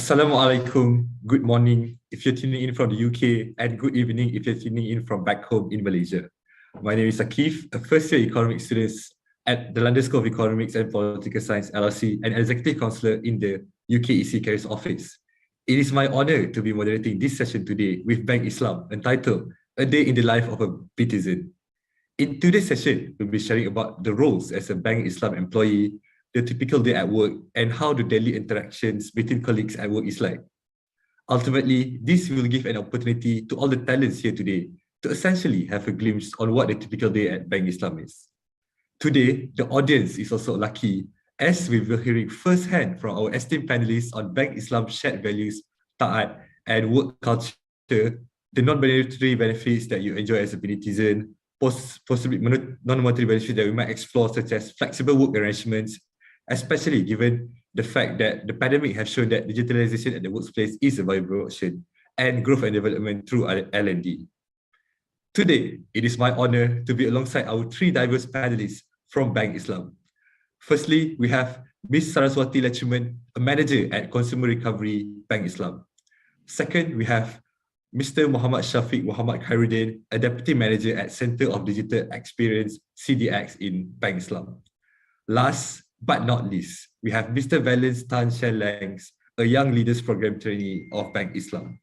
Assalamualaikum, good morning if you're tuning in from the UK, and good evening if you're tuning in from back home in Malaysia. My name is Akif, a first-year economics student at the London School of Economics and Political Science, LLC, and Executive Councillor in the UKEC Careers Office. It is my honor to be moderating this session today with Bank Islam, entitled A Day in the Life of a BITIZEN. In today's session, we'll be sharing about the roles as a Bank Islam employee, the typical day at work, and how the daily interactions between colleagues at work is like. Ultimately, this will give an opportunity to all the talents here today to essentially have a glimpse on what the typical day at Bank Islam is. Today, the audience is also lucky as we will be hearing firsthand from our esteemed panelists on Bank Islam's shared values, ta'at, and work culture, the non-monetary benefits that you enjoy as a BITIZEN, possibly non-monetary benefits that we might explore, such as flexible work arrangements, especially given the fact that the pandemic has shown that digitalization at the workplace is a viable option, and growth and development through L&D. Today, it is my honor to be alongside our three diverse panelists from Bank Islam. Firstly, we have Ms. Saraswati Lechuman, a manager at Consumer Recovery Bank Islam. Second, we have Mr. Muhammad Shafiq Muhammad Khairuddin, a deputy manager at Center of Digital Experience, CDX, in Bank Islam. Last but not least, we have Mr. Valence Tan Shen Langs, a Young Leaders Program trainee of Bank Islam.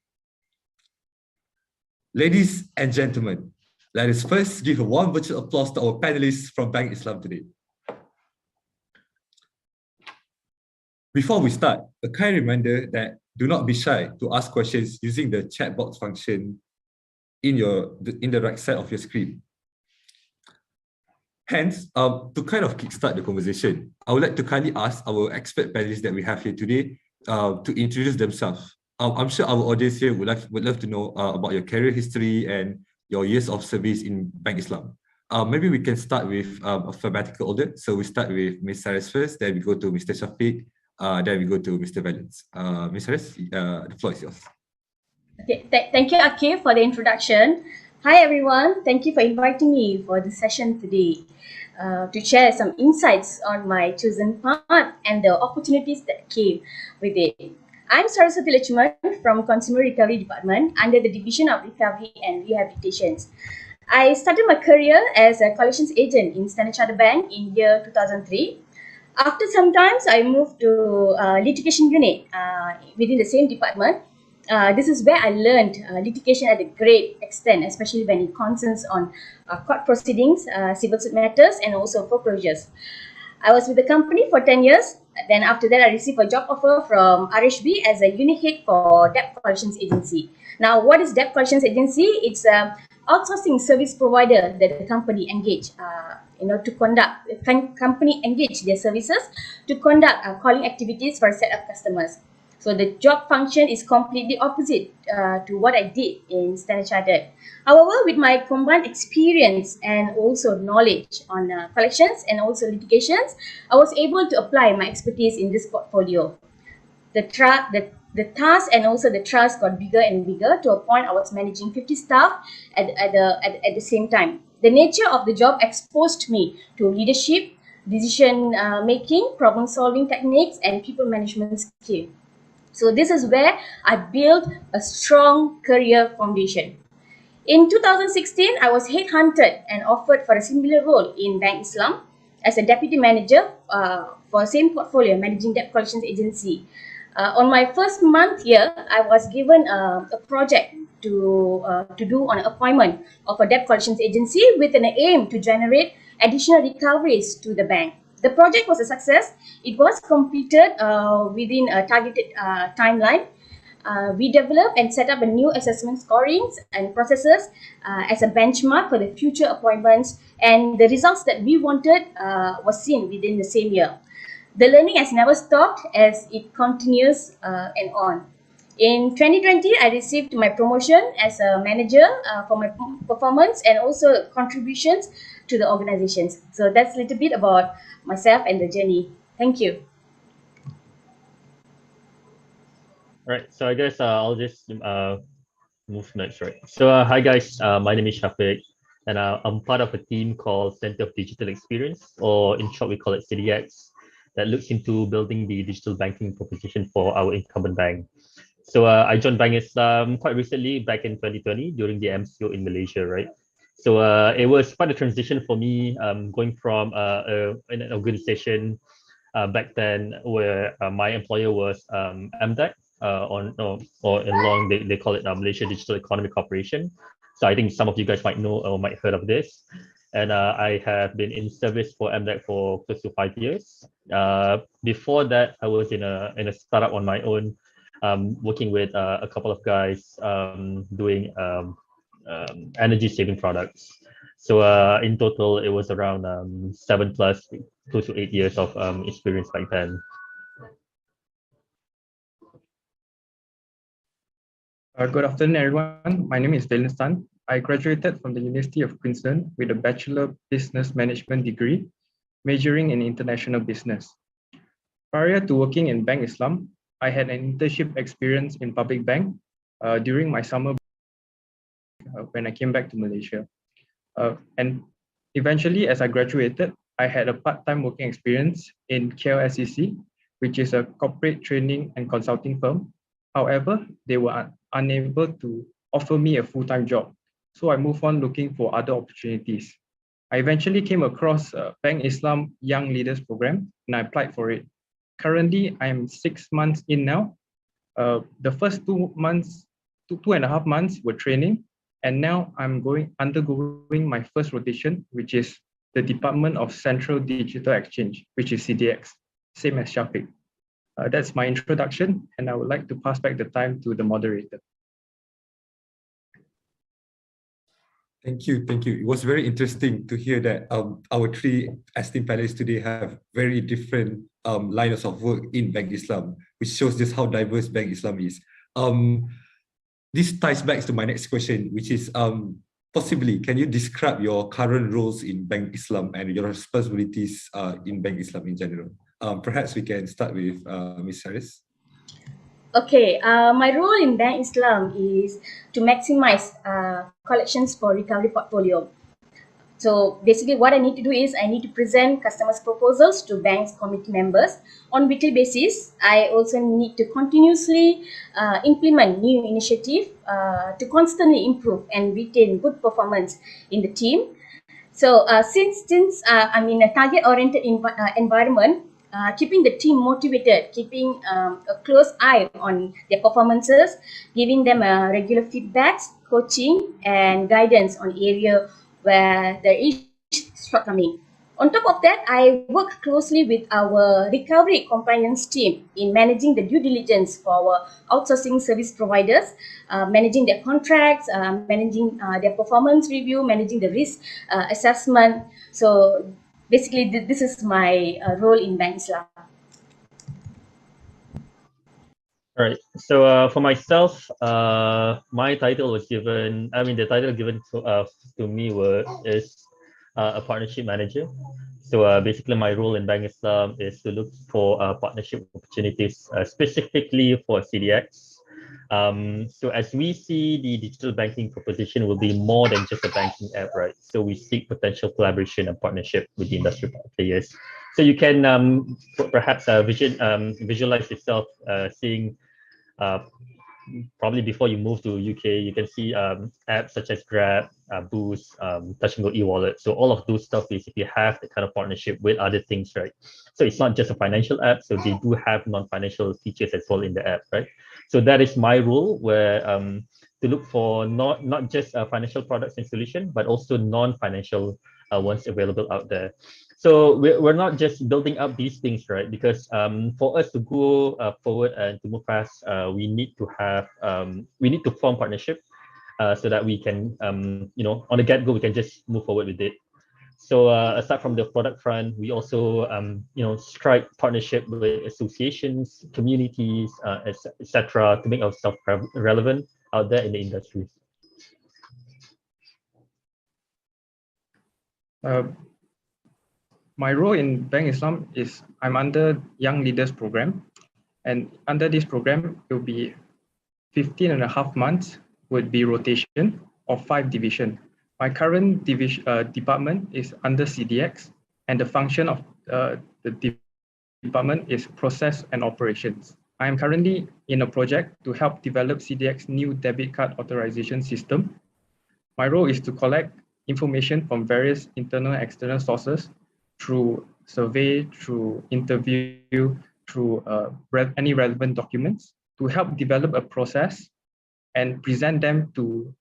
Ladies and gentlemen, let us first give a warm virtual applause to our panelists from Bank Islam today. Before we start, a kind reminder that do not be shy to ask questions using the chat box function in the right side of your screen. Hence, to kind of kickstart the conversation, I would like to kindly ask our expert panelists that we have here today to introduce themselves. I'm sure our audience here would love to know about your career history and your years of service in Bank Islam. Maybe we can start with alphabetical order. So we start with Ms. Saris first, then we go to Mr. Shafiq, then we go to Mr. Valence. Ms. Saris, the floor is yours. Okay, thank you, Akif, for the introduction. Hi, everyone. Thank you for inviting me for the session today to share some insights on my chosen path and the opportunities that came with it. I'm Saraswati Lechuman from Consumer Recovery Department under the Division of Recovery and Rehabilitations. I started my career as a collections agent in Standard Chartered Bank in year 2003. After some time, I moved to litigation unit within the same department. This is where I learned litigation at a great extent, especially when it concerns on court proceedings, civil suit matters, and also foreclosures. I was with the company for 10 years. Then after that, I received a job offer from RHB as a unit head for Debt Collections Agency. Now, what is Debt Collections Agency? It's an outsourcing service provider that the company engage, to conduct. The company engage their services to conduct calling activities for a set of customers. So the job function is completely opposite to what I did in Standard Chartered. However, with my combined experience and also knowledge on collections and also litigations, I was able to apply my expertise in this portfolio. The task and also the trust got bigger and bigger to a point I was managing 50 staff at the same time. The nature of the job exposed me to leadership, decision making, problem solving techniques, and people management skills. So this is where I built a strong career foundation. In 2016, I was headhunted and offered for a similar role in Bank Islam as a deputy manager for the same portfolio, managing debt collections agency. On my first month here, I was given a project to do on appointment of a debt collections agency with an aim to generate additional recoveries to the bank. The project was a success. It was completed within a targeted timeline. We developed and set up a new assessment scorings and processes as a benchmark for the future appointments, and the results that we wanted was seen within the same year. The learning has never stopped as it continues and on. In 2020, I received my promotion as a manager for my performance and also contributions to the organizations. So that's a little bit about myself and the journey. Thank you. All right, so I guess I'll just move next, right? So hi guys, my name is Shafiq, and I'm part of a team called Center of Digital Experience, or in short we call it CDX. that looks into building the digital banking proposition for our incumbent bank. So I joined Bank Islam quite recently, back in 2020, during the MCO in Malaysia, right? So it was quite a transition for me, going from an organization back then where my employer was MDEC, or in long they call it Malaysia Digital Economy Corporation. So I think some of you guys might know or might heard of this. And I have been in service for MDEC for close to 5 years. Before that, I was in a startup on my own, working with a couple of guys, doing energy saving products. So in total, it was around 7 plus, close to 8 years of experience back then. Good afternoon, everyone. My name is Dylan Tan. I graduated from the University of Queensland with a Bachelor Business Management degree, majoring in international business. Prior to working in Bank Islam, I had an internship experience in public bank during my summer when I came back to Malaysia. And eventually, as I graduated, I had a part-time working experience in KLSEC, which is a corporate training and consulting firm. However, they were unable to offer me a full-time job. So I moved on looking for other opportunities. I eventually came across Bank Islam Young Leaders Program and I applied for it. Currently, I'm 6 months in now. The first 2 months, 2.5 months were training. And now I'm undergoing my first rotation, which is the Department of Central Digital Exchange, which is CDX, same as Shafiq. That's my introduction, and I would like to pass back the time to the moderator. Thank you. It was very interesting to hear that our three esteemed panelists today have very different lines of work in Bank Islam, which shows just how diverse Bank Islam is. This ties back to my next question, which is possibly, can you describe your current roles in Bank Islam and your responsibilities in Bank Islam in general? Perhaps we can start with Ms. Haris. Okay, my role in Bank Islam is to maximize collections for recovery portfolio. So basically what I need to do is I need to present customers' proposals to bank's committee members on weekly basis. I also need to continuously implement new initiative to constantly improve and retain good performance in the team. So since I'm in a target-oriented environment, keeping the team motivated, keeping a close eye on their performances, giving them regular feedbacks, coaching and guidance on area where there is shortcoming. On top of that, I work closely with our recovery compliance team in managing the due diligence for our outsourcing service providers, managing their contracts, managing their performance review, managing the risk assessment. So basically, this is my role in Bank Islam. All right. So for myself, my title was given. I mean, the title given to me is a partnership manager. So basically, my role in Bank Islam is to look for partnership opportunities, specifically for CDX. So as we see, the digital banking proposition will be more than just a banking app, right? So we seek potential collaboration and partnership with the industry players. So you can perhaps visualize yourself seeing, probably before you move to UK, you can see apps such as Grab, Boost, Touch and Go e-wallet. So all of those stuff basically have the kind of partnership with other things, right? So it's not just a financial app, so they do have non-financial features as well in the app, right? So that is my role, where to look for not just financial products and solution, but also non-financial ones available out there. So we're not just building up these things, right? Because for us to go forward and to move fast, we need to form partnership so that we can, on the get-go, we can just move forward with it. So aside from the product front, we also, strike partnership with associations, communities, etc., to make ourselves relevant out there in the industry. My role in Bank Islam is I'm under Young Leaders Program. And under this program, it will be 15.5 months would be rotation of 5 divisions. My current department is under CDX, and the function of the department is process and operations. I am currently in a project to help develop CDX's new debit card authorization system. My role is to collect information from various internal and external sources through survey, through interview, through any relevant documents to help develop a process and present them to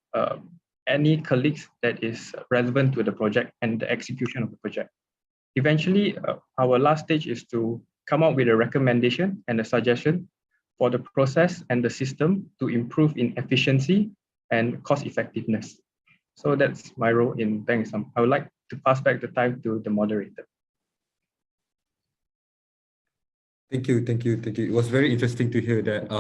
any colleagues that is relevant to the project and the execution of the project. Eventually, our last stage is to come up with a recommendation and a suggestion for the process and the system to improve in efficiency and cost effectiveness. So that's my role in bank exam. I would like to pass back the time to the moderator. Thank you. It was very interesting to hear that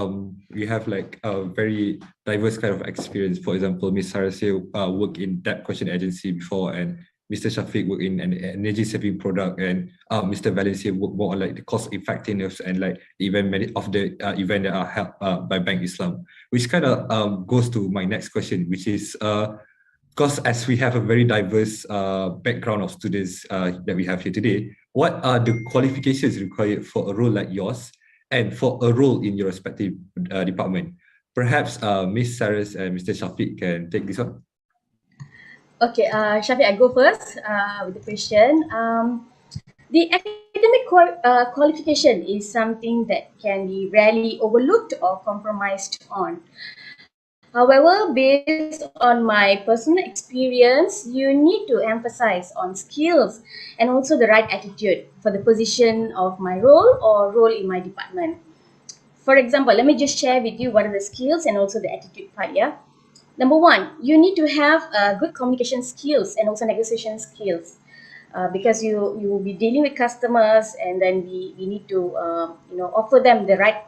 we have like a very diverse kind of experience. For example, Ms. Sarasya worked in debt collection agency before, and Mr. Shafiq worked in an energy saving product, and Mr. Valencia worked more on like the cost effectiveness and like the event of the event that are held by Bank Islam, which kind of goes to my next question, which is because as we have a very diverse background of students that we have here today, what are the qualifications required for a role like yours and for a role in your respective department? Perhaps Ms. Saras and Mr. Shafiq can take this one. Okay, Shafiq, I go first with the question. The academic qualification is something that can be rarely overlooked or compromised on. However, based on my personal experience, you need to emphasize on skills and also the right attitude for the position of my role or role in my department. For example, let me just share with you what are the skills and also the attitude part, yeah? Number one, you need to have good communication skills and also negotiation skills. Because you will be dealing with customers, and then we need to offer them the right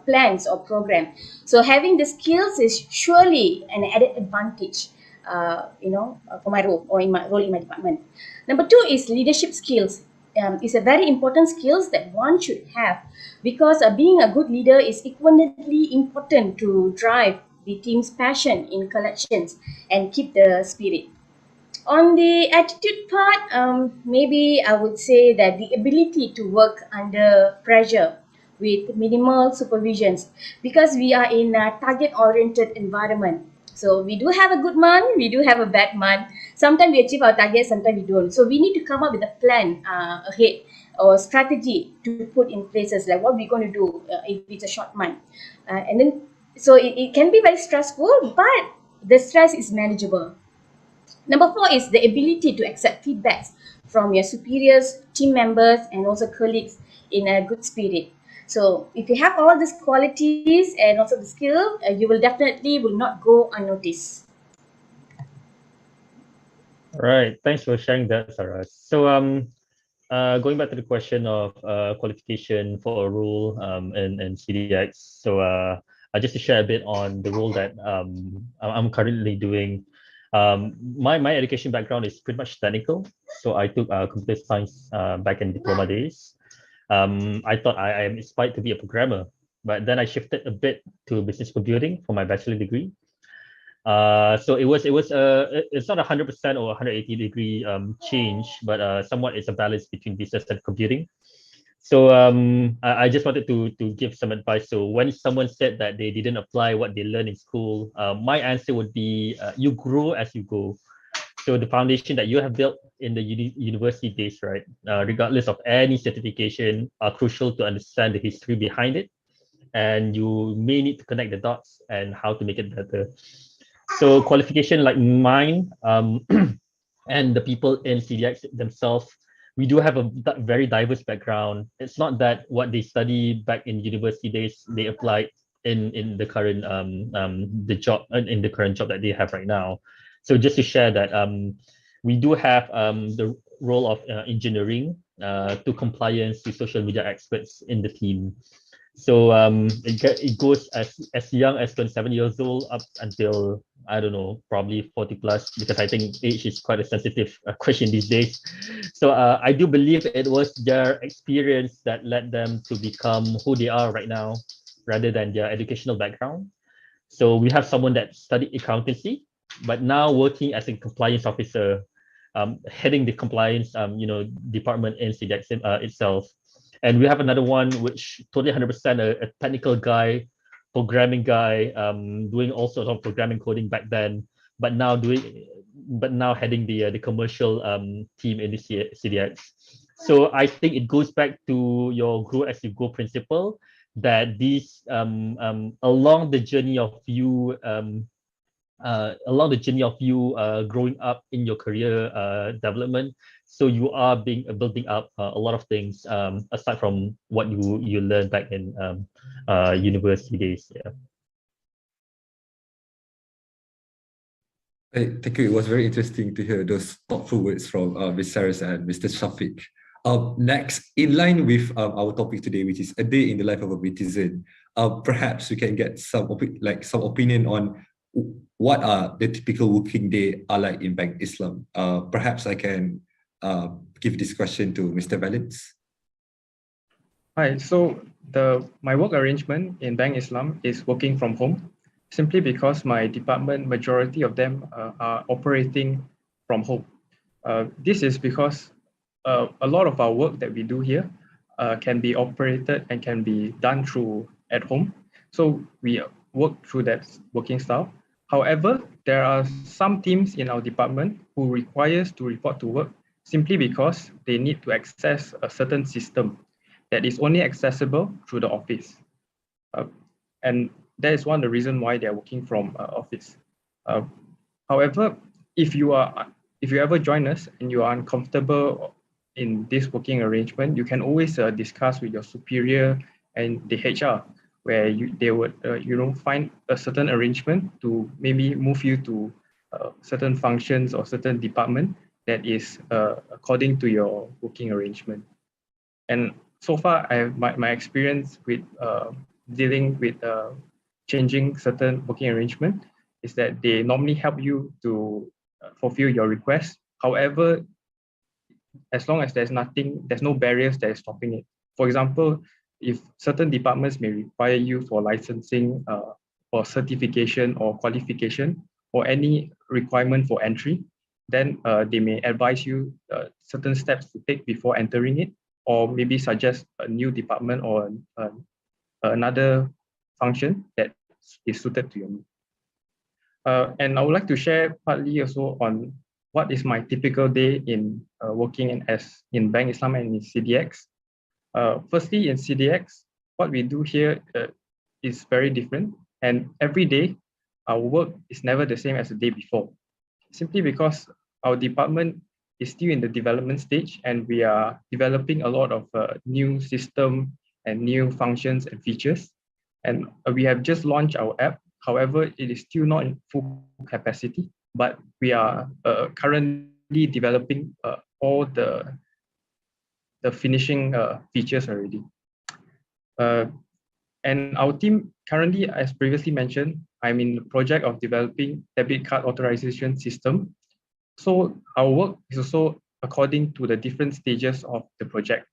plans or program. So having the skills is surely an added advantage, for my role or in my role in my department. Number two is leadership skills. It's a very important skills that one should have, because being a good leader is equally important to drive the team's passion in collections and keep the spirit. On the attitude part, maybe I would say that the ability to work under pressure with minimal supervisions, because we are in a target-oriented environment. So we do have a good month, we do have a bad month. Sometimes we achieve our target, sometimes we don't. So we need to come up with a plan ahead or strategy to put in places, like what we're going to do if it's a short month. And then, so it can be very stressful, but the stress is manageable. Number four is the ability to accept feedbacks from your superiors, team members, and also colleagues in a good spirit. So if you have all these qualities and also the skill, you will definitely will not go unnoticed. All right, thanks for sharing that, Sarah. So going back to the question of qualification for a role in CDX. So just to share a bit on the role that I'm currently doing. My education background is pretty much technical. So I took computer science back in diploma days. I thought I am inspired to be a programmer, but then I shifted a bit to business computing for my bachelor degree. So it's not 100% or 180-degree change, but somewhat it's a balance between business and computing. So I just wanted to give some advice. So when someone said that they didn't apply what they learned in school, my answer would be you grow as you go. So the foundation that you have built in the university days, right, regardless of any certification, are crucial to understand the history behind it. And you may need to connect the dots and how to make it better. So qualification like mine and the people in CDX themselves, we do have a very diverse background. It's not that what they study back in university days, they applied in the current in the current job that they have right now. So just to share that we do have the role of engineering to compliance to social media experts in the team. So it goes as young as 27 years old up until, I don't know, probably 40 plus, because I think age is quite a sensitive question these days. So I do believe it was their experience that led them to become who they are right now, rather than their educational background. So we have someone that studied accountancy, but now working as a compliance officer, heading the compliance department in CDX itself. And we have another one which totally 100% a technical guy, programming guy, doing all sorts of programming coding back then, but now heading the commercial team in the CDX. So I think it goes back to your grow as you go principle, that these along the journey of you growing up in your career development, so you are building up a lot of things aside from what you learned back in university days. Yeah. Thank you. It was very interesting to hear those thoughtful words from Ms. Saras and Mr. Shafiq. Next, in line with our topic today, which is a day in the life of a BITIZEN, perhaps we can get some opinion on what are the typical working day are like in Bank Islam. Perhaps I can give this question to Mr. Valens. Hi, so my work arrangement in Bank Islam is working from home, simply because my department, majority of them are operating from home. This is because a lot of our work that we do here can be operated and can be done through at home. So we work through that working style. However, there are some teams in our department who requires to report to work simply because they need to access a certain system that is only accessible through the office. And that is one of the reasons why they're working from office. However, if you ever join us and you are uncomfortable in this working arrangement, you can always discuss with your superior and the HR, where they would find a certain arrangement to maybe move you to certain functions or certain department that is according to your working arrangement. And so far, my experience with dealing with changing certain working arrangement is that they normally help you to fulfill your request. However, as long as there's no barriers that is stopping it. For example, if certain departments may require you for licensing or certification or qualification or any requirement for entry, then they may advise you certain steps to take before entering it, or maybe suggest a new department or another function that is suited to your need. And I would like to share partly also on what is my typical day in working in Bank Islam and in CDX. Firstly, in CDX, what we do here is very different, and every day our work is never the same as the day before, simply because our department is still in the development stage and we are developing a lot of new system and new functions and features. And we have just launched our app. However, it is still not in full capacity, but we are currently developing all the finishing features already. And our team currently, as previously mentioned, I'm in the project of developing debit card authorization system. So our work is also according to the different stages of the project.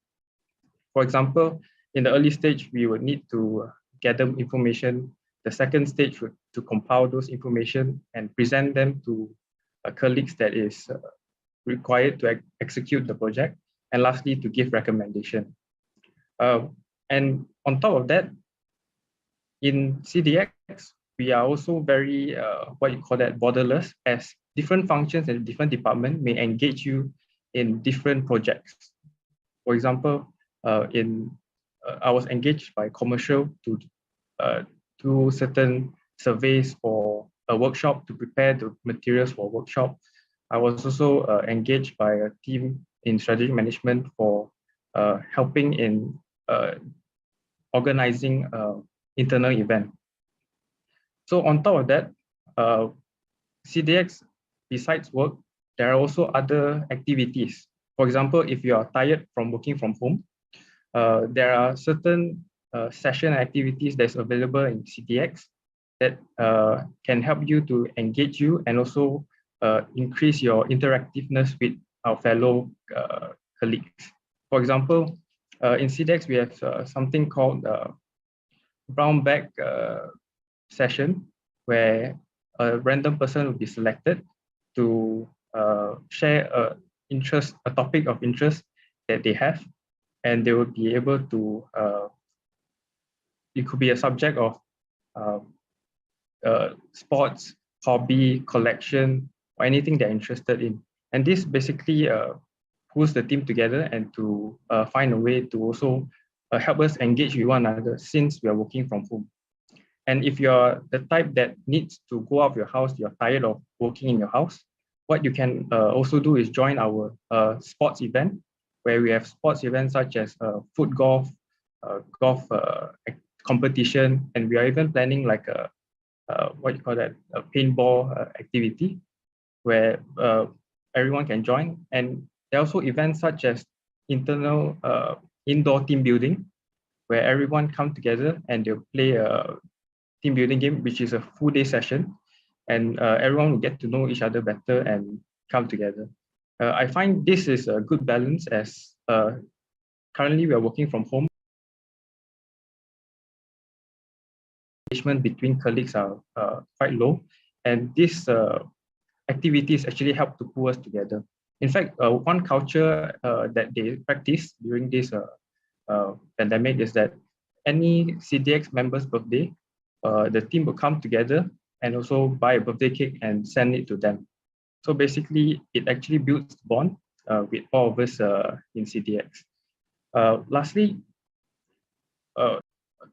For example, in the early stage, we would need to gather information. The second stage would to compile those information and present them to colleagues that is required to execute the project. And lastly, to give recommendation. And on top of that, in CDX, we are also very, borderless, as different functions and different departments may engage you in different projects. For example, I was engaged by commercial to do certain surveys for a workshop to prepare the materials for a workshop. I was also engaged by a team in strategic management for helping in organizing internal event. So on top of that, CDX, besides work, there are also other activities. For example, if you are tired from working from home, there are certain session activities that's available in CDX that can help you to engage you and also increase your interactiveness with our fellow colleagues. For example, in CDX, we have something called brown bag session, where a random person will be selected to share a topic of interest that they have. and they will be able to, it could be a subject of sports, hobby, collection, or anything they're interested in. And this basically pulls the team together and to find a way to also help us engage with one another since we are working from home. And if you're the type that needs to go out of your house, you're tired of working in your house, what you can also do is join our sports event, where we have sports events such as foot golf, golf competition, and we are even planning like a what you call that, a paintball activity, where everyone can join. And there are also events such as internal indoor team building, where everyone come together and they'll play a team building game, which is a full day session, and everyone will get to know each other better and come together. I find this is a good balance, as currently we are working from home. Engagement between colleagues are quite low, and these activities actually help to pull us together. In fact, one culture that they practice during this pandemic is that any CDX member's birthday, the team will come together and also buy a birthday cake and send it to them. So basically, it actually builds bond with all of us in CDX. Lastly,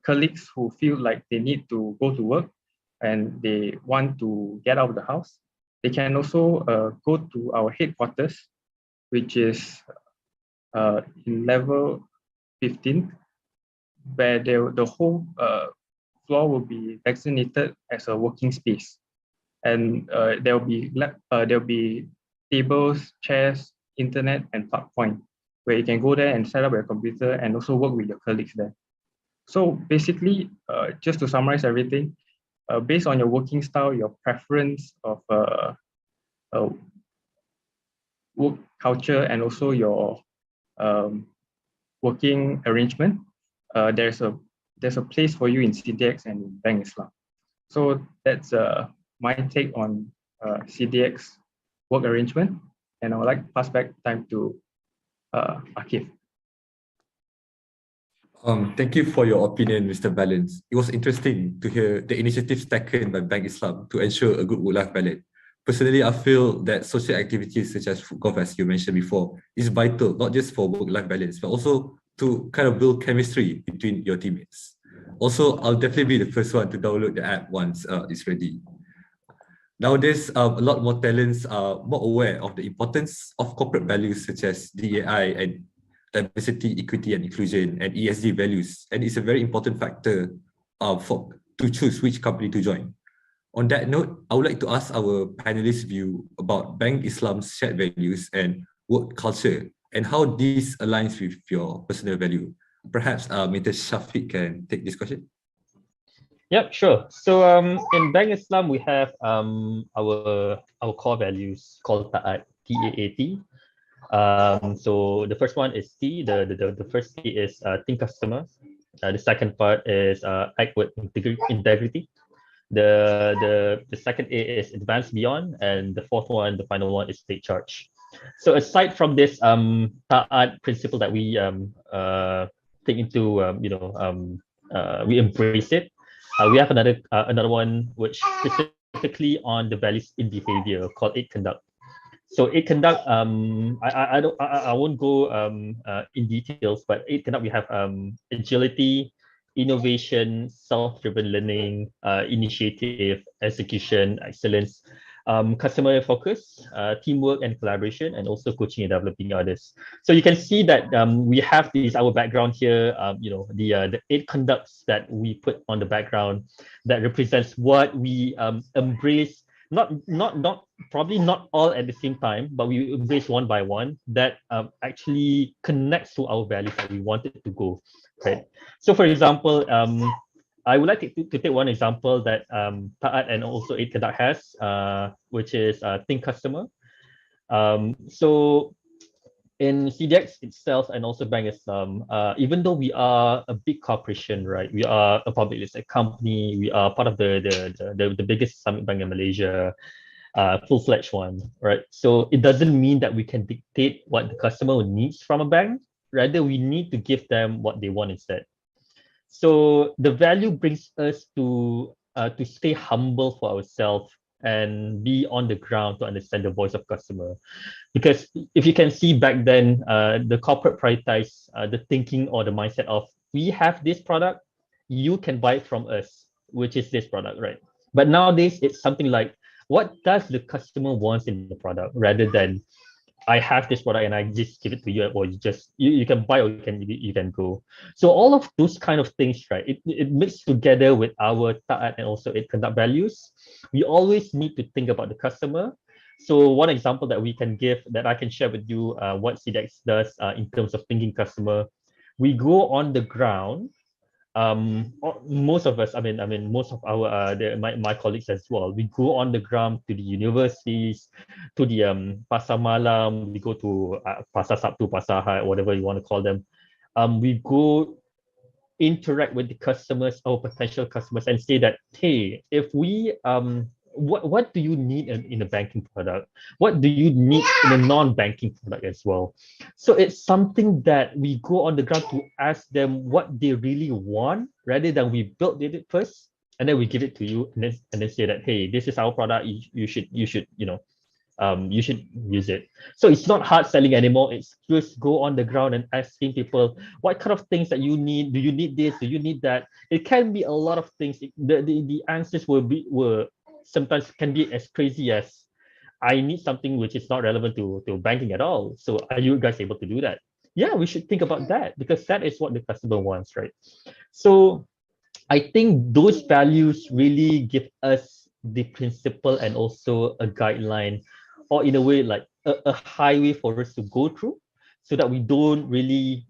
colleagues who feel like they need to go to work and they want to get out of the house, they can also go to our headquarters, which is in level 15, where the whole floor will be designated as a working space. And there'll be tables, chairs, internet, and plug point, where you can go there and set up your computer and also work with your colleagues there. So basically, just to summarize everything, based on your working style, your preference of work culture, and also your working arrangement, there's a place for you in CDX and in Bank Islam. So that's my take on CDX work arrangement, and I would like to pass back time to Akif. Thank you for your opinion, Mr. Balance. It was interesting to hear the initiatives taken by Bank Islam to ensure a good work-life balance. Personally, I feel that social activities such as foot golf, as you mentioned before, is vital, not just for work-life balance, but also to kind of build chemistry between your teammates. Also, I'll definitely be the first one to download the app once it's ready. Nowadays, a lot more talents are more aware of the importance of corporate values such as DEI and diversity, equity, and inclusion, and ESG values, and it's a very important factor to choose which company to join. On that note, I would like to ask our panelists' view about Bank Islam's shared values and work culture, and how this aligns with your personal value. Perhaps Mr. Shafiq can take this question. Yep, sure. So in Bank Islam, we have our core values called Ta'at, T-A-A-T. So the first one is T. The first T is think customer. The second part is act with integrity. The second A is advance beyond, and the fourth one, the final one, is take charge. So aside from this Ta'at principle that we take into we embrace it. We have another one which specifically on the values in behavior called Aid Conduct. So Aid Conduct, I won't go in details, but Aid Conduct, we have agility, innovation, self-driven learning, initiative, execution, excellence, customer focus, teamwork and collaboration, and also coaching and developing others. So you can see that we have our background here, the 8 conducts that we put on the background that represents what we embrace, probably not all at the same time, but we embrace one by one that actually connects to our values that we wanted to go, right? So for example, I would like to take one example that Ta'at and also 8 Conduct has, which is Think Customer. So in CDX itself and also Bank Islam, even though we are a big corporation, right? We are a public listed company. We are part of the biggest Islamic bank in Malaysia, full-fledged one, right? So it doesn't mean that we can dictate what the customer needs from a bank. Rather, we need to give them what they want instead. So the value brings us to stay humble for ourselves and be on the ground to understand the voice of customer. Because if you can see back then, the corporate prioritize the thinking or the mindset of, we have this product, you can buy it from us, which is this product, right? But nowadays, it's something like, what does the customer wants in the product, rather than, I have this product and I just give it to you, or you can buy, or you can go. So all of those kind of things, right? It mixed together with our taat and also it conduct values. We always need to think about the customer. So one example that we can give, that I can share with you, what CDEX does in terms of thinking customer, we go on the ground. Most of us, I mean most of our my colleagues as well, we go on the ground to the universities, to the pasar malam, we go to pasar sabtu, pasar Ahad, whatever you want to call them. We go interact with the customers, our potential customers, and say that, hey, if we what do you need in a banking product? What do you need in a non-banking product as well? So it's something that we go on the ground to ask them what they really want, rather than we build it first and then we give it to you, and then say that, hey, this is our product, you should you should use it. So it's not hard selling anymore. It's just go on the ground and asking people, what kind of things that you need? Do you need this? Do you need that? It can be a lot of things. The answers were sometimes can be as crazy as, I need something which is not relevant to banking at all. So are you guys able to do that? Yeah, we should think about that, because that is what the customer wants, right? So I think those values really give us the principle and also a guideline, or in a way like a highway for us to go through, so that we don't really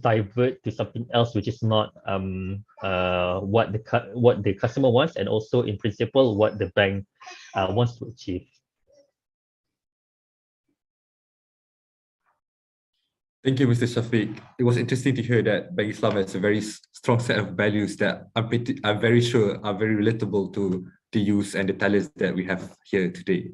divert to something else which is not what the customer wants, and also in principle what the bank wants to achieve. Thank you, Mr. Shafiq. It was interesting to hear that Bank Islam has a very strong set of values that I'm very sure are very relatable to the youth and the talents that we have here today.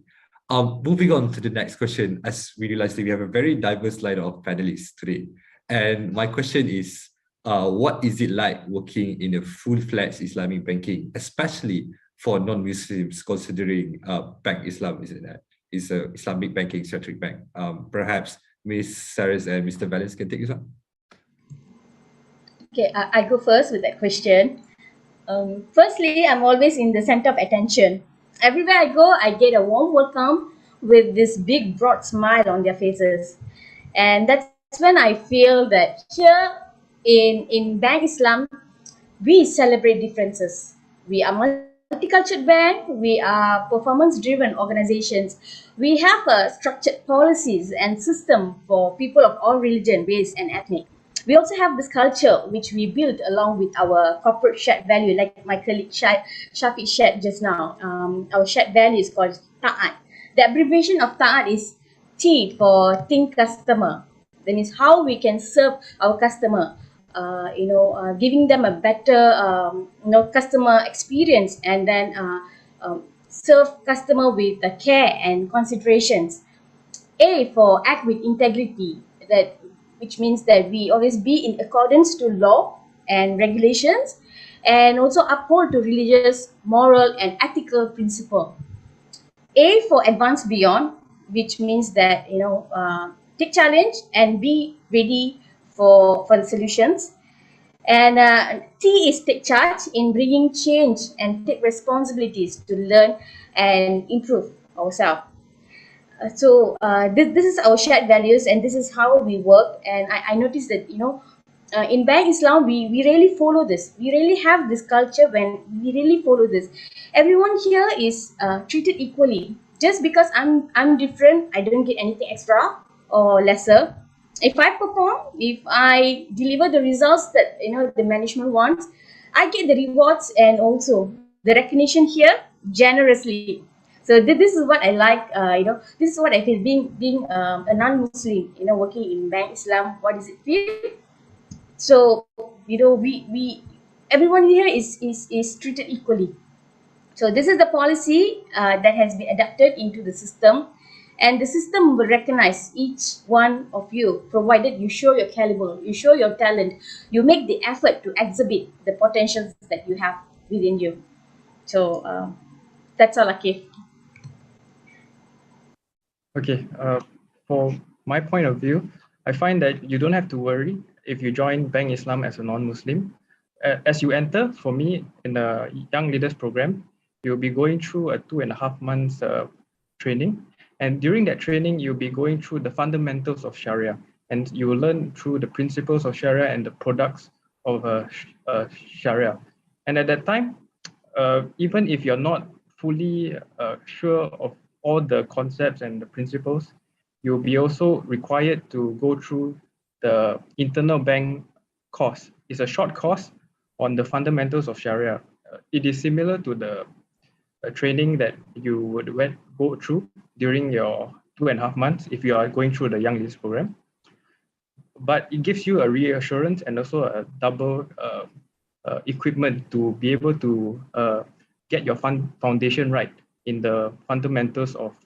Moving on to the next question, as we realize that we have a very diverse lineup of panelists today. And my question is, what is it like working in a full-fledged Islamic banking, especially for non-Muslims, considering Bank Islam is an Islamic banking centric bank? Perhaps Ms. Saris and Mr. Valens can take this one. Okay, I go first with that question. Firstly, I'm always in the center of attention. Everywhere I go, I get a warm welcome with this big, broad smile on their faces. And that's when I feel that here in Bank Islam, we celebrate differences. We are multicultural bank. We are performance-driven organizations. We have structured policies and system for people of all religion, race, and ethnic. We also have this culture which we built along with our corporate shared value, like my colleague Shafiq shared just now. Our shared value is called Ta'at. The abbreviation of Ta'at is T for think customer. That means how we can serve our customer, giving them a better customer experience, and then serve customer with care and considerations. A for act with integrity, which means that we always be in accordance to law and regulations, and also uphold to religious, moral, and ethical principle. A for advance beyond, which means that take challenge and be ready for the solutions. And T is take charge in bringing change and take responsibilities to learn and improve ourselves. This is our shared values, and this is how we work. And I noticed that in Bank Islam, we really follow this. We really have this culture when we really follow this. Everyone here is treated equally. Just because I'm different, I don't get anything extra or lesser. If I perform, if I deliver the results that the management wants, I get the rewards and also the recognition here generously. So this is what I like. This is what I feel being a non-Muslim. Working in Bank Islam. What does it feel? So we everyone here is treated equally. So this is the policy that has been adapted into the system, And the system will recognize each one of you, provided you show your caliber, you show your talent, you make the effort to exhibit the potentials that you have within you. So that's all, Akif. Okay, for my point of view, I find that you don't have to worry if you join Bank Islam as a non-Muslim. As you enter, for me, in the Young Leaders Program, you'll be going through a 2.5 months training. And during that training, you'll be going through the fundamentals of Sharia. And you will learn through the principles of Sharia and the products of Sharia. And at that time, even if you're not fully sure of all the concepts and the principles, you'll be also required to go through the internal bank course. It's a short course on the fundamentals of Sharia. It is similar to the training that you would go through during your 2.5 months if you are going through the Young Leaders Program. But it gives you a reassurance and also a double equipment to be able to get your foundation right in the fundamentals of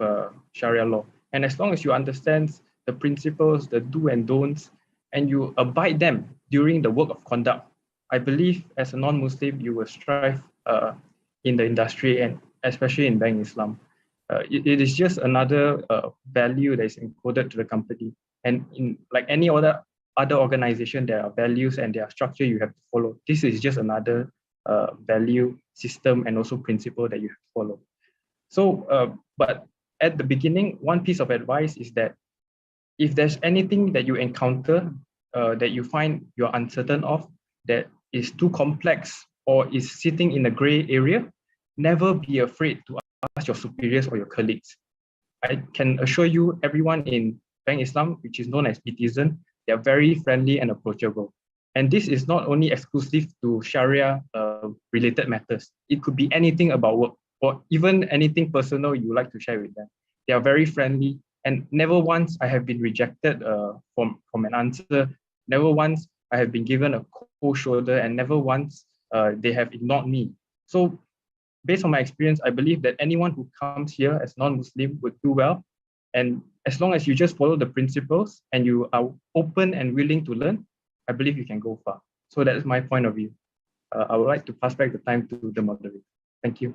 Sharia law. And as long as you understand the principles, the do and don'ts, and you abide them during the work of conduct, I believe as a non-Muslim, you will strive in the industry and especially in Bank Islam. It is just another value that is encoded to the company. And in like any other organization, there are values and there are structure you have to follow. This is just another value system and also principle that you have to follow. So, but at the beginning, one piece of advice is that if there's anything that you encounter that you find you're uncertain of, that is too complex or is sitting in a gray area, never be afraid to ask your superiors or your colleagues. I can assure you, everyone in Bank Islam, which is known as BITIZEN, they are very friendly and approachable. And this is not only exclusive to Sharia related matters. It could be anything about work or even anything personal you like to share with them. They are very friendly, and never once I have been rejected from an answer. Never once I have been given a cold shoulder, and never once they have ignored me. So based on my experience, I believe that anyone who comes here as non-Muslim would do well. And as long as you just follow the principles and you are open and willing to learn, I believe you can go far. So that is my point of view. I would like to pass back the time to the moderator. Thank you.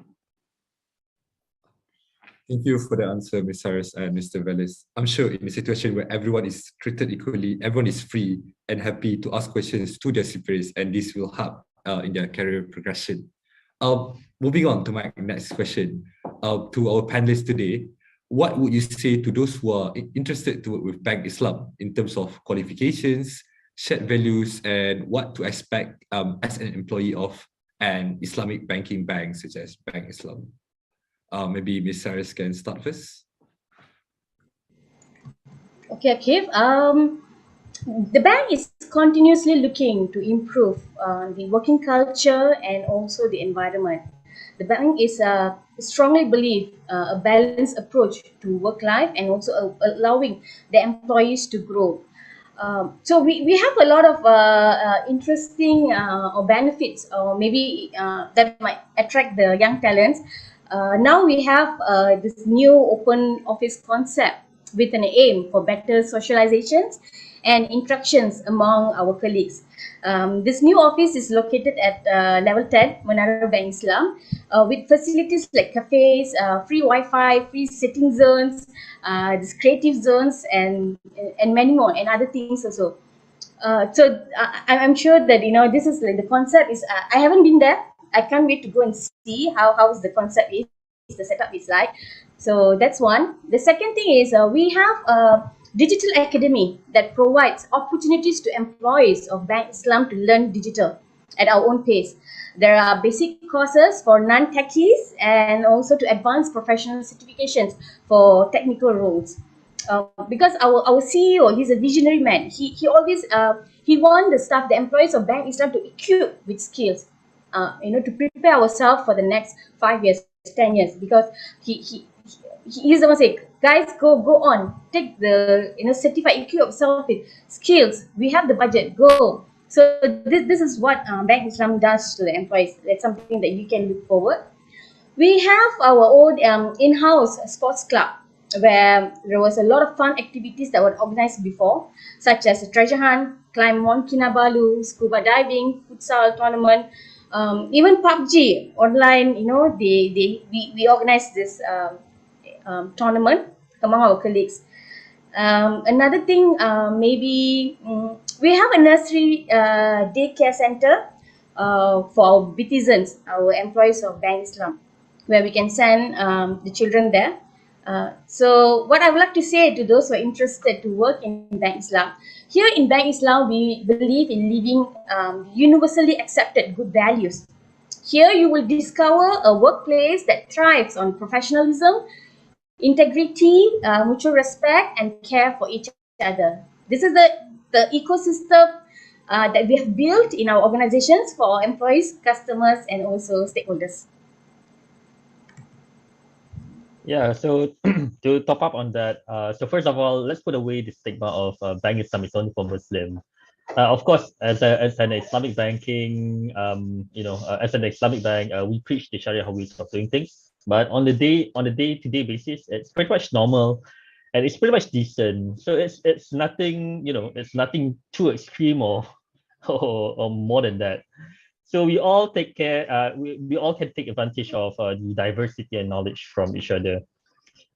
Thank you for the answer, Ms. Cyrus and Mr. Velis. I'm sure in a situation where everyone is treated equally, everyone is free and happy to ask questions to their superiors, and this will help in their career progression. Moving on to my next question, to our panelists today, what would you say to those who are interested to work with Bank Islam in terms of qualifications, shared values, and what to expect as an employee of an Islamic banking bank such as Bank Islam? Maybe Ms. Cyrus can start first. Okay, Akif. The bank is continuously looking to improve the working culture and also the environment. The bank is strongly believe a balanced approach to work life and also allowing the employees to grow. So we have a lot of interesting or benefits, or maybe that might attract the young talents. Now we have this new open office concept with an aim for better socializations and interactions among our colleagues. This new office is located at level 10, Menara Bank Islam, with facilities like cafes, free Wi-Fi, free sitting zones, these creative zones, and many more, and other things also. So I'm sure that this is like the concept is. I haven't been there. I can't wait to go and see how the concept is, the setup is like. So that's one. The second thing is we have a digital academy that provides opportunities to employees of Bank Islam to learn digital at our own pace. There are basic courses for non-techies and also to advanced professional certifications for technical roles. Because our CEO, he's a visionary man. He always he want the staff, the employees of Bank Islam to equip with skills, to prepare ourselves for the next 5 years, 10 years. Because he's the one say, guys, go on, take the certified, equip yourself with skills. We have the budget, go. So this is what Bank Islam does to the employees. That's something that you can look forward. We have our own in-house sports club where there was a lot of fun activities that were organized before, such as a treasure hunt, climb Mount Kinabalu, scuba diving, futsal tournament, even PUBG online. We organized this tournament among our colleagues. Another thing, maybe we have a nursery daycare center for our BITIZENs, our employees of Bank Islam, where we can send the children there. So what I would like to say to those who are interested to work in Bank Islam, here in Bank Islam, we believe in living universally accepted good values. Here you will discover a workplace that thrives on professionalism, integrity, mutual respect, and care for each other. This is the ecosystem that we have built in our organizations for our employees, customers, and also stakeholders. Yeah, so to top up on that, so first of all, let's put away the stigma of bank Islam is only for Muslim. Of course, as an Islamic banking, as an Islamic bank, we preach the Sharia ways of doing things. But on the day-to-day basis, it's pretty much normal, and it's pretty much decent. So it's nothing, it's nothing too extreme or or more than that. So we all take care. We all can take advantage of the diversity and knowledge from each other.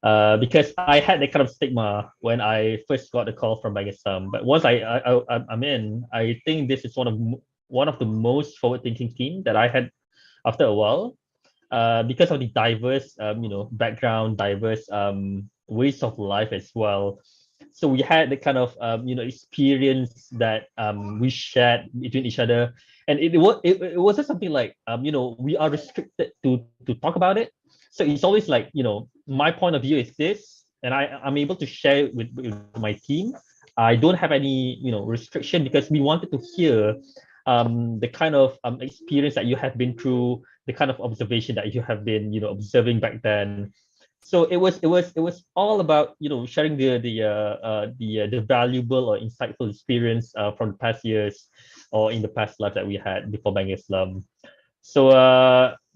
Because I had that kind of stigma when I first got a call from Pakistan. But once I'm in, I think this is one of the most forward-thinking team that I had after a while, because of the diverse, background, diverse ways of life as well. So we had the kind of experience that we shared between each other, and it wasn't something like we are restricted to talk about it. So it's always like my point of view is this, and I'm able to share it with my team. I don't have any restriction, because we wanted to hear the kind of experience that you have been through, the kind of observation that you have been observing back then. So it was all about sharing the valuable or insightful experience from the past years, or in the past life that we had before Bank Islam. So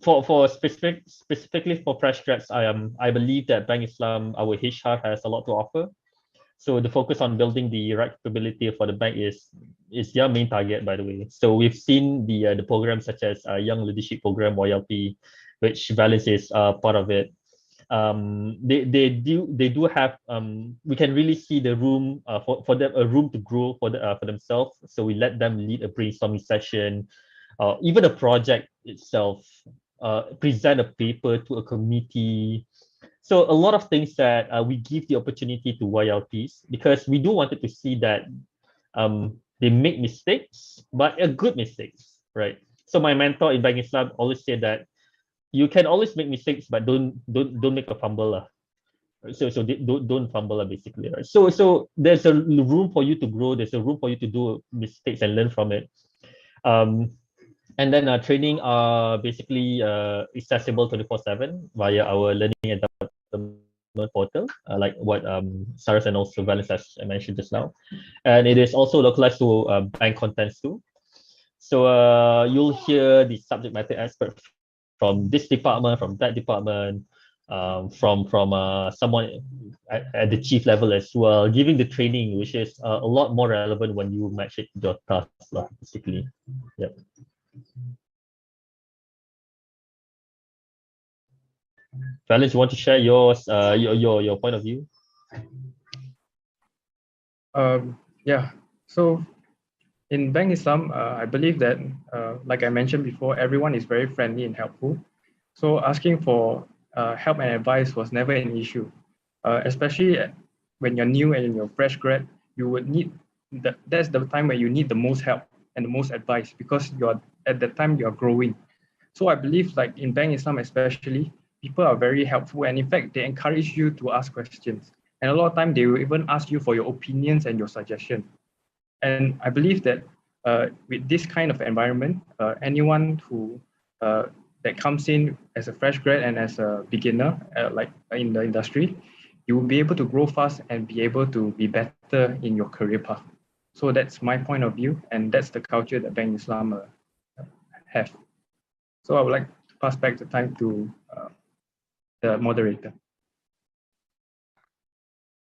for specifically for fresh grads, I believe that Bank Islam, our HR, has a lot to offer. So the focus on building the right capability for the bank is their main target, by the way. So we've seen the programs such as Young Leadership Program, YLP, which Valence is part of it. They do have, we can really see the room for them, a room to grow for themselves. So we let them lead a brainstorming session, even a project itself, present a paper to a committee. So a lot of things that we give the opportunity to YLPs, because we do wanted to see that they make mistakes, but good mistakes, right? So my mentor in Bank Islam always said that you can always make mistakes, but don't make a fumble lah. Don't fumble lah, basically, right? So there's a room for you to grow. There's a room for you to do mistakes and learn from it. And then training are basically accessible 24/7 via our learning and development portal, like what Cyrus and also Valence has mentioned just now. And it is also localized to bank contents too. So you'll hear the subject matter expert from this department, from that department, from someone at the chief level as well, giving the training, which is a lot more relevant when you match it to your task, basically. Yep. Valence, you want to share yours, your point of view? Yeah. So in Bank Islam, I believe that, like I mentioned before, everyone is very friendly and helpful. So asking for help and advice was never an issue, especially when you're new and you're fresh grad. You would need that's the time where you need the most help and the most advice, because you're at that time you're growing. So I believe, like in Bank Islam especially, people are very helpful, and in fact they encourage you to ask questions. And a lot of time they will even ask you for your opinions and your suggestions. And I believe that with this kind of environment, anyone who that comes in as a fresh grad and as a beginner, like in the industry, you will be able to grow fast and be able to be better in your career path. So that's my point of view, and that's the culture that Bank Islam have. So I would like to pass back the time to the moderator.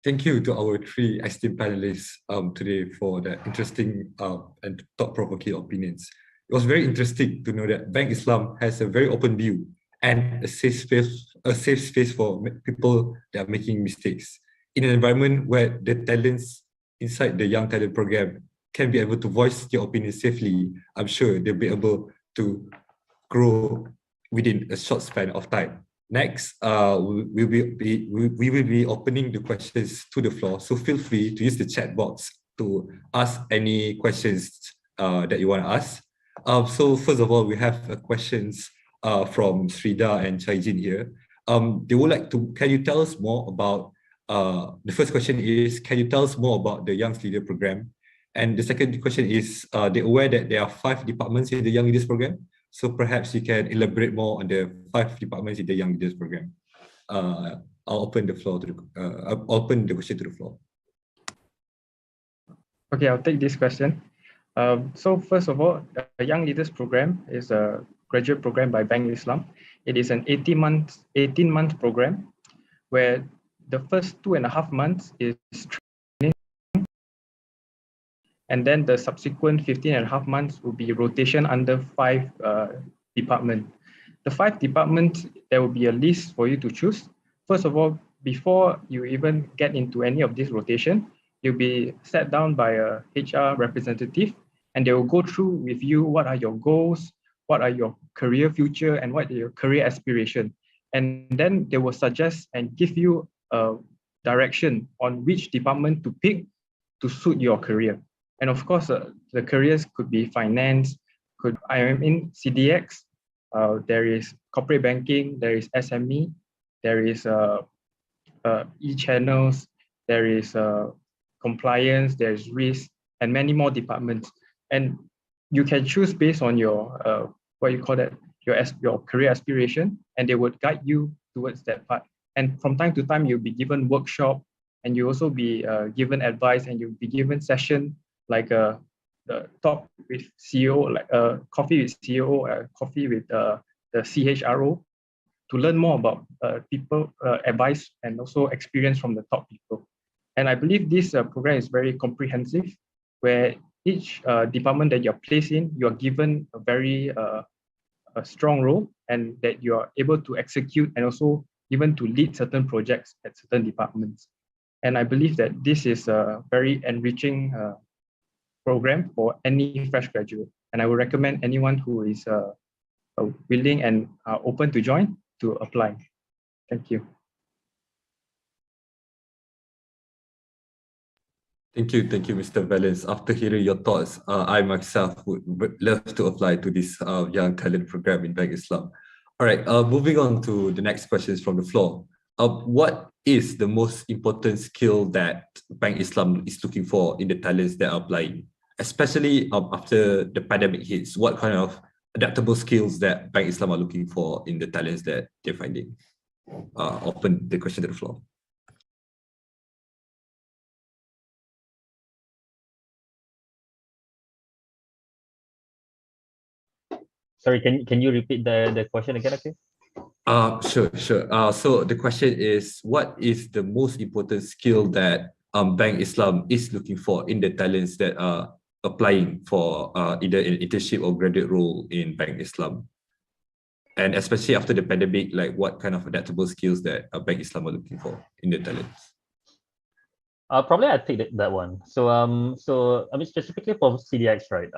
Thank you to our three esteemed panelists today for the interesting and thought-provoking opinions. It was very interesting to know that Bank Islam has a very open view and a safe space for people that are making mistakes. In an environment where the talents inside the Young Talent Program can be able to voice their opinions safely, I'm sure they'll be able to grow within a short span of time. Next, we will be opening the questions to the floor. So feel free to use the chat box to ask any questions that you want to ask. So first of all, we have questions from Srida and Chaijin here. They would like to, can you tell us more about, the first question is, can you tell us more about the Young Leader Program? And the second question is, they're aware that there are 5 departments in the Young Leaders Program. So perhaps you can elaborate more on the 5 departments in the Young Leaders Program. I'll open the floor to I'll open the question to the floor. Okay, I'll take this question. So first of all, the Young Leaders Program is a graduate program by Bank Islam. It is an 18-month program where the first 2.5 months is training, and then the subsequent 15.5 months will be rotation under 5 departments. The 5 departments, there will be a list for you to choose. First of all, before you even get into any of this rotation, you'll be sat down by a HR representative, and they will go through with you what are your goals, what are your career future, and what are your career aspiration. And then they will suggest and give you a direction on which department to pick to suit your career. And of course, the careers could be finance, I am in CDX, there is corporate banking, there is SME, there is e-channels, there is compliance, there is risk, and many more departments. And you can choose based on your, what you call that, your career aspiration, and they would guide you towards that part. And from time to time, you'll be given workshop, and you also be given advice, and you'll be given session like the talk with CEO, like coffee with CEO, coffee with the CHRO, to learn more about people advice and also experience from the top people. And I believe this program is very comprehensive, where each department that you're placed in, you're given a very a strong role, and that you are able to execute and also even to lead certain projects at certain departments. And I believe that this is a very enriching program for any fresh graduate. And I would recommend anyone who is willing and open to join to apply. Thank you. Thank you, Mr. Valens. After hearing your thoughts, I myself would love to apply to this Young Talent Program in Bank Islam. All right, moving on to the next questions from the floor. What is the most important skill that Bank Islam is looking for in the talents that are applying? Especially after the pandemic hits, what kind of adaptable skills that Bank Islam are looking for in the talents that they're finding? Open the question to the floor. Sorry, can you repeat the question again, okay? Sure. So the question is, what is the most important skill that Bank Islam is looking for in the talents that are applying for either an internship or graduate role in Bank Islam? And especially after the pandemic, like what kind of adaptable skills that Bank Islam are looking for in the talents? Probably I'd take that one. So I mean, specifically for CDX, right?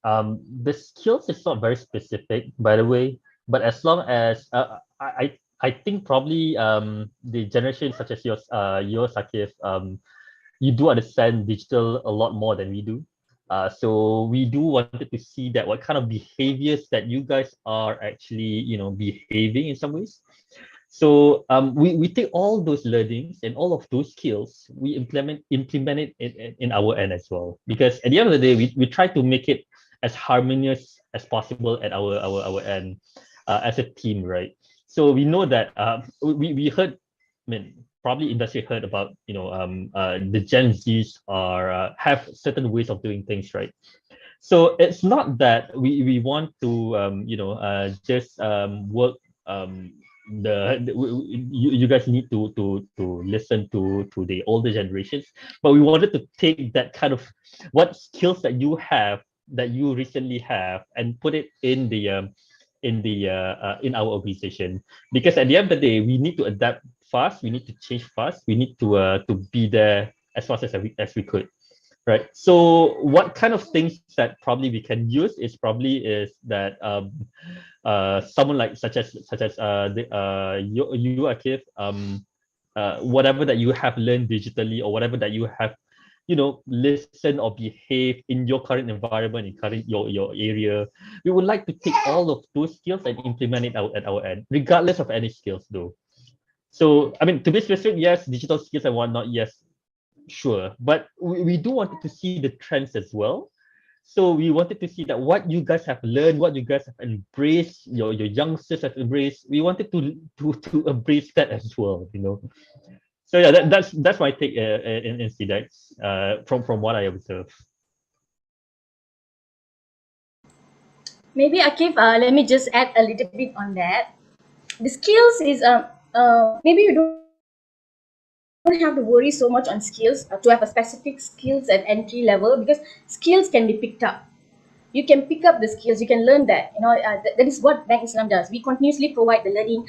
The skills is not very specific, by the way, but as long as I think probably the generation such as yours, Sakif, you do understand digital a lot more than we do. So we do wanted to see that what kind of behaviors that you guys are actually, behaving in some ways. So we take all those learnings and all of those skills, we implement it in our end as well. Because at the end of the day, we try to make it as harmonious as possible at our end as a team, right? So we know that we heard, I mean, probably industry heard about, the Gen Zs are have certain ways of doing things, right? So it's not that we want to, just work you guys need to listen to the older generations, but we wanted to take that kind of what skills that you have, that you recently have, and put it in the in our organization, because at the end of the day we need to adapt fast, we need to change fast, we need to be there as fast as we could, right? So what kind of things that probably we can use is that someone like such as you Akif, whatever that you have learned digitally, or whatever that you have, listen or behave in your current environment, in current your area. We would like to take all of those skills and implement it out at our end, regardless of any skills though. So I mean, to be specific, yes, digital skills and whatnot, yes, sure, but we do wanted to see the trends as well. So we wanted to see that what you guys have learned, what you guys have embraced, your youngsters have embraced. We wanted to embrace that as well. So yeah, that's my take in CDEX, from what I observe. Maybe Akif, let me just add a little bit on that. The skills is maybe you don't have to worry so much on skills to have a specific skills at entry level, because skills can be picked up. You can pick up the skills, you can learn that. That is what Bank Islam does. We continuously provide the learning,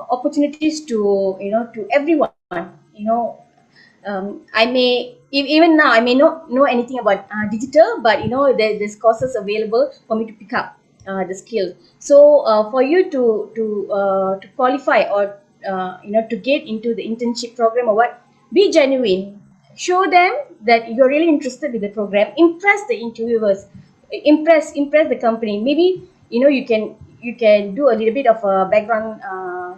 opportunities to everyone. I may even now I may not know anything about digital, but there's courses available for me to pick up the skills. So for you to qualify, or to get into the internship program or what, be genuine. Show them that you're really interested with the program. Impress the interviewers. Impress the company. Maybe you can do a little bit of a background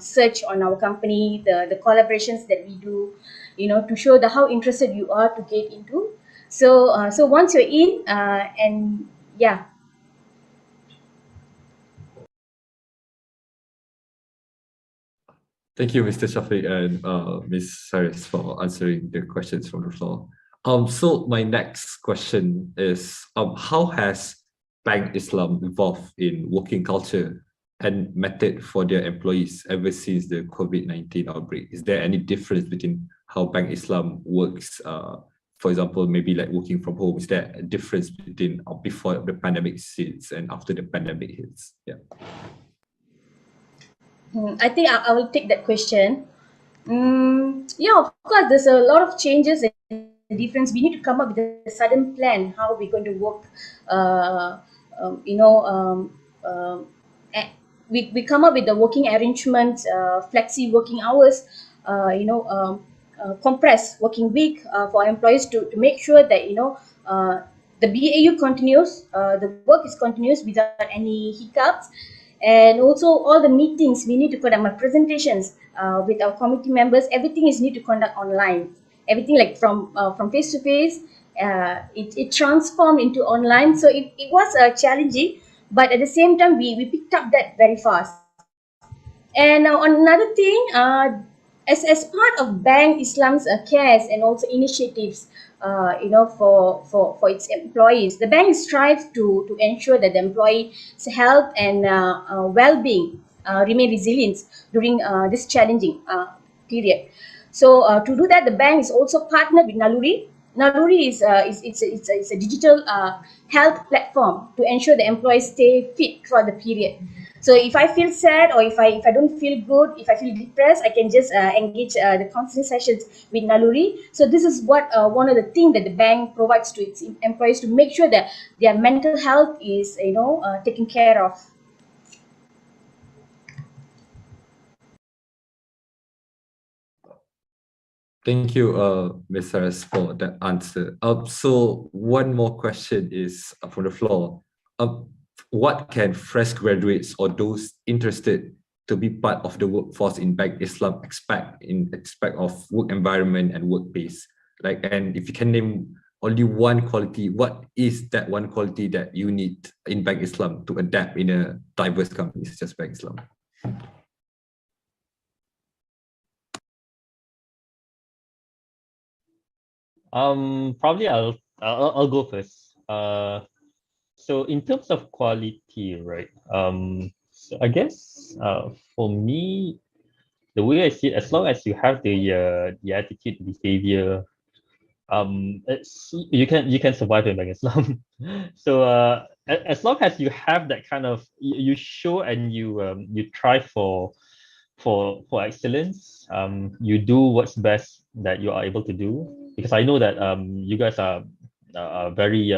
search on our company, the collaborations that we do, to show how interested you are to get into. So once you're in, and yeah. Thank you, Mr. Shafiq and Ms. Cyrus, for answering the questions from the floor. So my next question is, how has Bank Islam evolved in working culture and method for their employees ever since the COVID-19 outbreak? Is there any difference between how Bank Islam works? For example, maybe like working from home. Is there a difference between before the pandemic hits and after the pandemic hits? Yeah. I think I will take that question. Yeah, of course, there's a lot of changes and difference. We need to come up with a sudden plan how we're going to work. Uh, um, you know, um, um, we come up with the working arrangements, flexi working hours, compressed working week for employees to make sure that the BAU continues, the work is continuous without any hiccups. And also all the meetings we need to conduct, my presentations with our committee members, everything is need to conduct online. Everything like from face to face, it transformed into online. So it was challenging, but at the same time we picked up that very fast. And on another thing, as part of Bank Islam's cares and also initiatives, for its employees, the bank strives to ensure that the employee's health and well-being remain resilient during this challenging period. So to do that, the bank is also partnered with Naluri. Naluri is a digital health platform to ensure the employees stay fit throughout the period. So if I feel sad, or if I don't feel good, if I feel depressed, I can just engage the counseling sessions with Naluri. So this is what one of the things that the bank provides to its employees to make sure that their mental health is taken care of. Thank you, Ms. Saras, for that answer. So one more question is from the floor. What can fresh graduates or those interested to be part of the workforce in Bank Islam expect of work environment and workplace? And if you can name only one quality, what is that one quality that you need in Bank Islam to adapt in a diverse company such as Bank Islam? Probably I'll go first. So in terms of quality, right? So I guess for me, the way I see it, as long as you have the attitude, behavior, it's you can survive in Bank Islam. So as long as you have that kind of you show and you try for excellence, you do what's best that you are able to do, because I know that you guys are very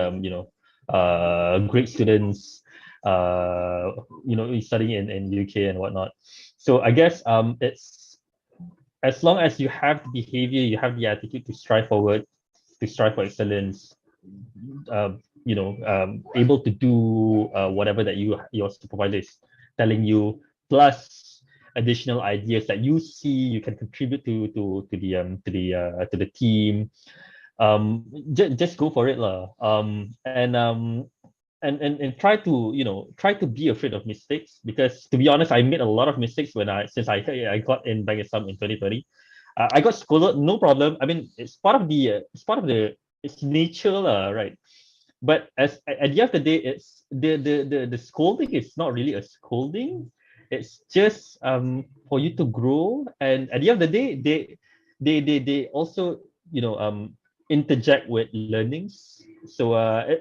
great students, studying in UK and whatnot. So I guess it's as long as you have the behavior, you have the attitude to strive forward, to strive for excellence, able to do whatever that your supervisor is telling you, plus additional ideas that you see you can contribute to the team. Just go for it lah. And try to try to be afraid of mistakes, because to be honest, I made a lot of mistakes since I got in Bank Islam in 2020. I got scolded, no problem. I mean, it's part of it's nature lah, right? But at the end of the day, it's the scolding is not really a scolding. It's just for you to grow, and at the end of the day, they also interject with learnings. So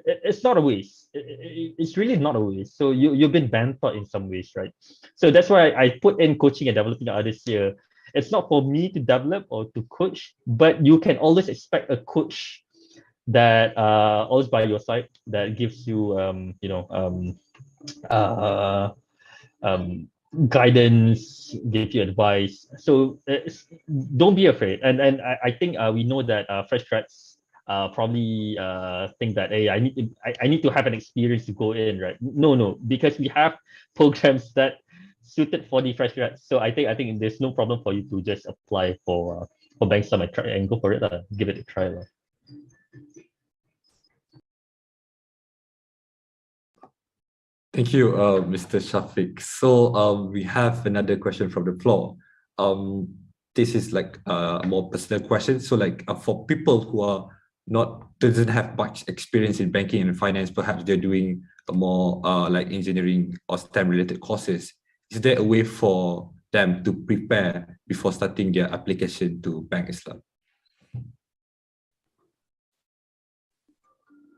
it's not a waste. It's really not a waste. So you've been mentored in some ways, right? So that's why I put in coaching and developing others here. It's not for me to develop or to coach, but you can always expect a coach that always by your side, that gives you guidance, give you advice. So don't be afraid. And I think we know that fresh grads probably think that, hey, I need to have an experience to go in, right? No, because we have programs that suited for the fresh grads. So I think there's no problem for you to just apply for Bank Islam and try and go for it. Give it a try. Thank you, Mr. Shafiq. So we have another question from the floor. This is like a more personal question. So like for people who doesn't have much experience in banking and finance, perhaps they're doing a more like engineering or STEM related courses. Is there a way for them to prepare before starting their application to Bank Islam?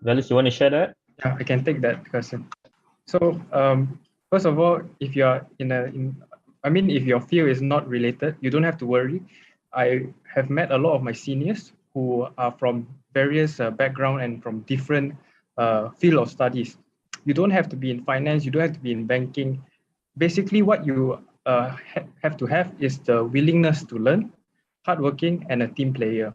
Valis, you want to share that? Yeah, I can take that question. So first of all, if you are if your field is not related, you don't have to worry. I have met a lot of my seniors who are from various background and from different field of studies. You don't have to be in finance, you don't have to be in banking. Basically, what you have to have is the willingness to learn, hardworking, and a team player.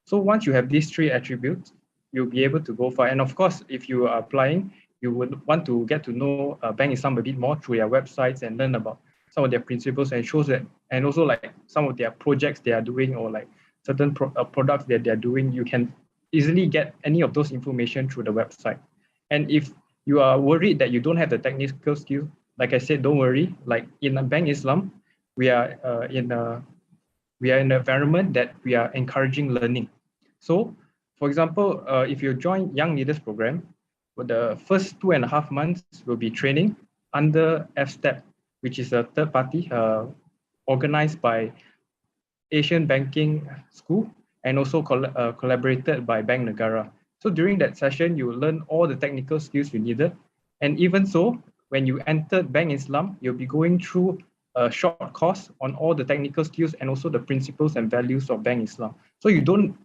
So once you have these three attributes, you'll be able to go far. And of course, if you are applying, you would want to get to know Bank Islam a bit more through their websites and learn about some of their principles and shows that, and also like some of their projects they are doing, or like certain products that they are doing. You can easily get any of those information through the website. And if you are worried that you don't have the technical skills, like I said, don't worry. Like in Bank Islam, we are in an environment that we are encouraging learning. So, for example, if you join Young Leaders Program, for the first 2.5 months will be training under FSTEP, which is a third party organized by Asian Banking School and also collaborated by Bank Negara. So during that session, you will learn all the technical skills you needed. And even so, when you enter Bank Islam, you'll be going through a short course on all the technical skills and also the principles and values of Bank Islam. So you don't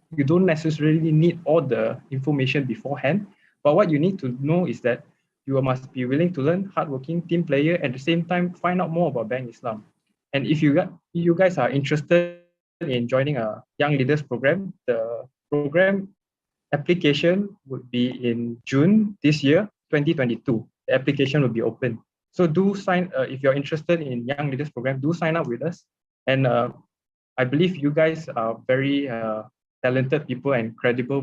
necessarily need all the information beforehand, but what you need to know is that you must be willing to learn, hardworking, team player, at the same time find out more about Bank Islam. And if you guys are interested in joining a Young Leaders Program, the program application would be in June this year, 2022. The application will be open. So do sign, if you're interested in Young Leaders Program, do sign up with us. And I believe you guys are very talented people and credible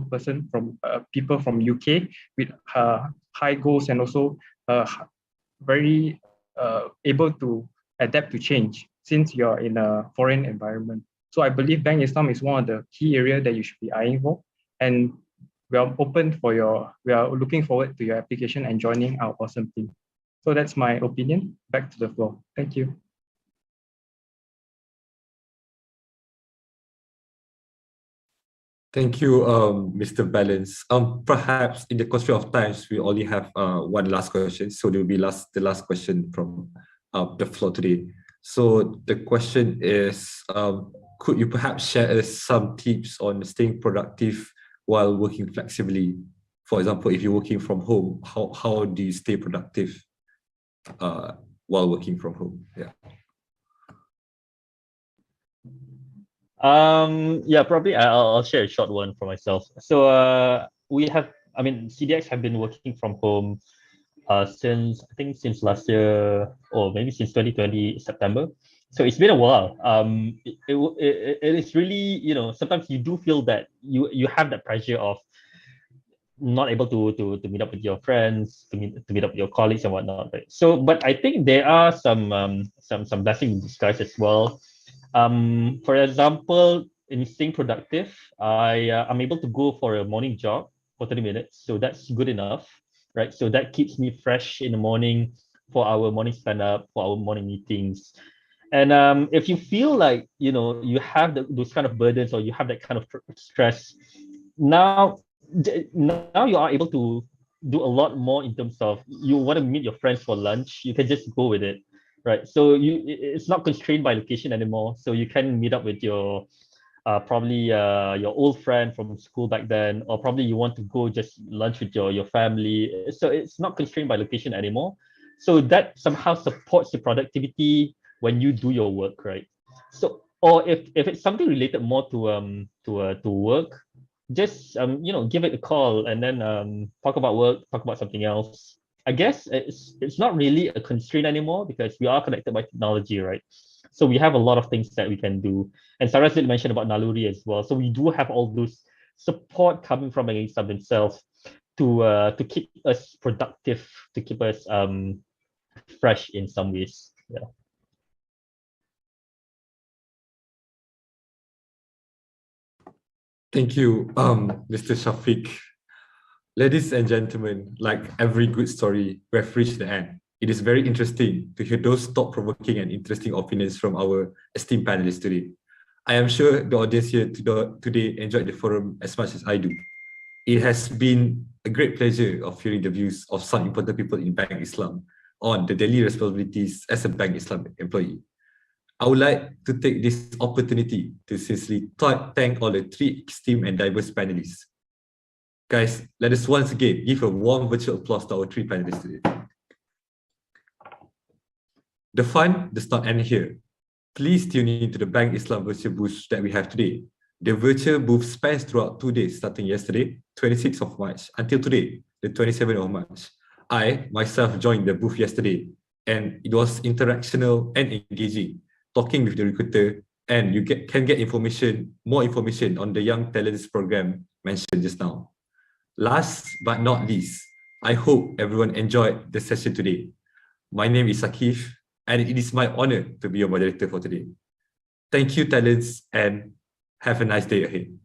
people from UK with high goals and also very able to adapt to change since you're in a foreign environment. So I believe Bank Islam is one of the key areas that you should be eyeing for. And we are looking forward to your application and joining our awesome team. So that's my opinion. Back to the floor. Thank you. Thank you, Mr. Balance. Perhaps in the constraint of times, we only have one last question, so there will be the last question from the floor today. So the question is, could you perhaps share us some tips on staying productive while working flexibly? For example, if you're working from home, how do you stay productive while working from home? Yeah. Yeah, probably I'll share a short one for myself. So CDX have been working from home since last year, or maybe since 2020 September. So it's been a while. It is really, sometimes you do feel that you have that pressure of not able to meet up with your friends, to meet up with your colleagues and whatnot. Right? So, but I think there are some blessings in disguise as well. For example, in staying productive, I'm able to go for a morning jog for 30 minutes. So that's good enough, right? So that keeps me fresh in the morning for our morning stand up, for our morning meetings. And if you feel like, you have those kind of burdens, or you have that kind of stress, now you are able to do a lot more in terms of, you want to meet your friends for lunch, you can just go with it, right? So it's not constrained by location anymore. So you can meet up with your probably your old friend from school back then, or probably you want to go just lunch with your family. So it's not constrained by location anymore. So that somehow supports your productivity when you do your work, right? So, or if it's something related more to work, just give it a call, and then talk about work, talk about something else. I guess it's not really a constraint anymore, because we are connected by technology, right? So we have a lot of things that we can do. And Sarah did mention about Naluri as well. So we do have all those support coming from Sub themselves to keep us productive, to keep us fresh in some ways. Yeah. Thank you, Mr. Shafiq. Ladies and gentlemen, like every good story, we have reached the end. It is very interesting to hear those thought-provoking and interesting opinions from our esteemed panelists today. I am sure the audience here today enjoyed the forum as much as I do. It has been a great pleasure of hearing the views of some important people in Bank Islam on the daily responsibilities as a Bank Islam employee. I would like to take this opportunity to sincerely thank all the three esteemed and diverse panelists. Guys, let us once again give a warm virtual applause to our three panelists today. The fun does not end here. Please tune in to the Bank Islam virtual booth that we have today. The virtual booth spans throughout 2 days, starting yesterday, 26th of March, until today, the 27th of March. I, myself, joined the booth yesterday, and it was interactional and engaging, talking with the recruiter, and you can get more information on the Young Talents program mentioned just now. Last but not least, I hope everyone enjoyed the session today. My name is Akif, and it is my honor to be your moderator for today. Thank you, talents, and have a nice day ahead.